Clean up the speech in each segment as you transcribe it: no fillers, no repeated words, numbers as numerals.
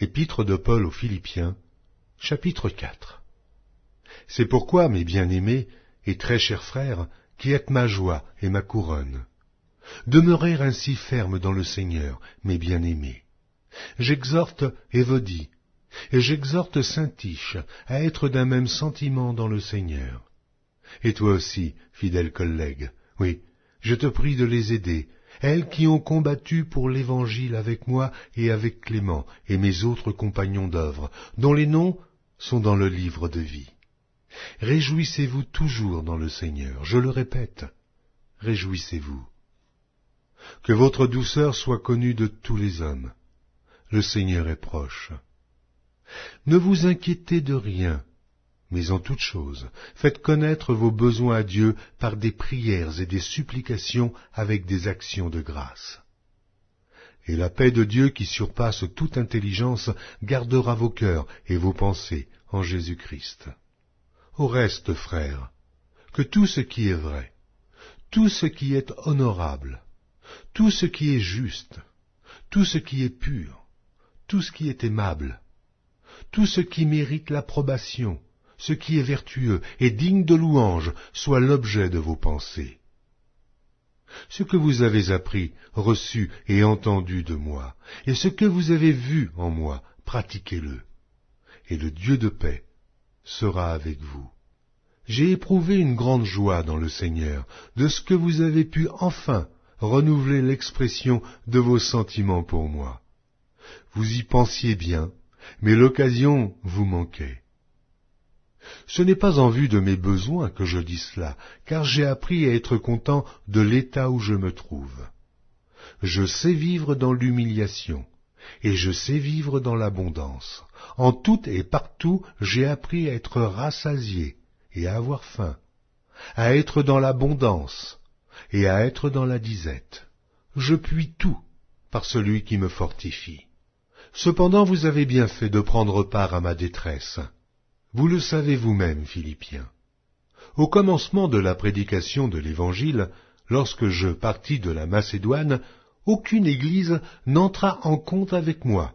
Épître de Paul aux Philippiens, chapitre 4. C'est pourquoi, mes bien-aimés et très chers frères, qui êtes ma joie et ma couronne, demeurez ainsi fermes dans le Seigneur, mes bien-aimés. J'exhorte Évodie, et j'exhorte Syntyche à être d'un même sentiment dans le Seigneur. Et toi aussi, fidèle collègue, oui, je te prie de les aider, elles qui ont combattu pour l'Évangile avec moi et avec Clément et mes autres compagnons d'œuvre, dont les noms sont dans le livre de vie. Réjouissez-vous toujours dans le Seigneur, je le répète, réjouissez-vous. Que votre douceur soit connue de tous les hommes. Le Seigneur est proche. Ne vous inquiétez de rien, mais en toute chose, faites connaître vos besoins à Dieu par des prières et des supplications avec des actions de grâce. Et la paix de Dieu qui surpasse toute intelligence gardera vos cœurs et vos pensées en Jésus-Christ. Au reste, frères, que tout ce qui est vrai, tout ce qui est honorable, tout ce qui est juste, tout ce qui est pur, tout ce qui est aimable, tout ce qui mérite l'approbation, ce qui est vertueux et digne de louange, soit l'objet de vos pensées. Ce que vous avez appris, reçu et entendu de moi, et ce que vous avez vu en moi, pratiquez-le, et le Dieu de paix sera avec vous. J'ai éprouvé une grande joie dans le Seigneur, de ce que vous avez pu enfin renouveler l'expression de vos sentiments pour moi. Vous y pensiez bien, mais l'occasion vous manquait. Ce n'est pas en vue de mes besoins que je dis cela, car j'ai appris à être content de l'état où je me trouve. Je sais vivre dans l'humiliation, et je sais vivre dans l'abondance. En tout et partout, j'ai appris à être rassasié et à avoir faim, à être dans l'abondance et à être dans la disette. Je puis tout par celui qui me fortifie. Cependant, vous avez bien fait de prendre part à ma détresse. Vous le savez vous-même, Philippiens. Au commencement de la prédication de l'Évangile, lorsque je partis de la Macédoine, aucune église n'entra en compte avec moi,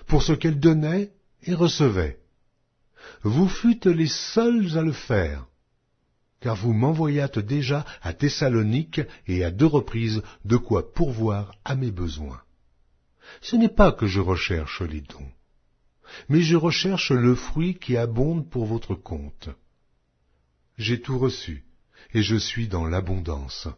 pour ce qu'elle donnait et recevait. Vous fûtes les seuls à le faire, car vous m'envoyâtes déjà à Thessalonique et à 2 reprises de quoi pourvoir à mes besoins. Ce n'est pas que je recherche les dons, mais je recherche le fruit qui abonde pour votre compte. J'ai tout reçu, et je suis dans l'abondance.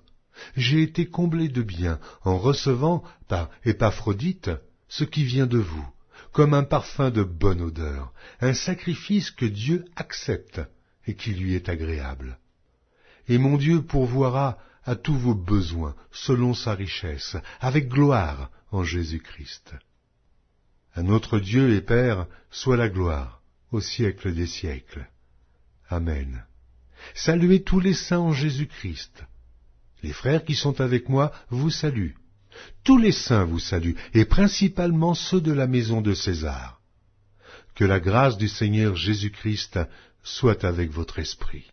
J'ai été comblé de bien en recevant par Épaphrodite ce qui vient de vous, comme un parfum de bonne odeur, un sacrifice que Dieu accepte et qui lui est agréable. Et mon Dieu pourvoira à tous vos besoins selon sa richesse, avec gloire en Jésus-Christ. À notre Dieu et Père soit la gloire au siècle des siècles. Amen. Saluez tous les saints en Jésus-Christ. Les frères qui sont avec moi vous saluent. Tous les saints vous saluent, et principalement ceux de la maison de César. Que la grâce du Seigneur Jésus-Christ soit avec votre esprit.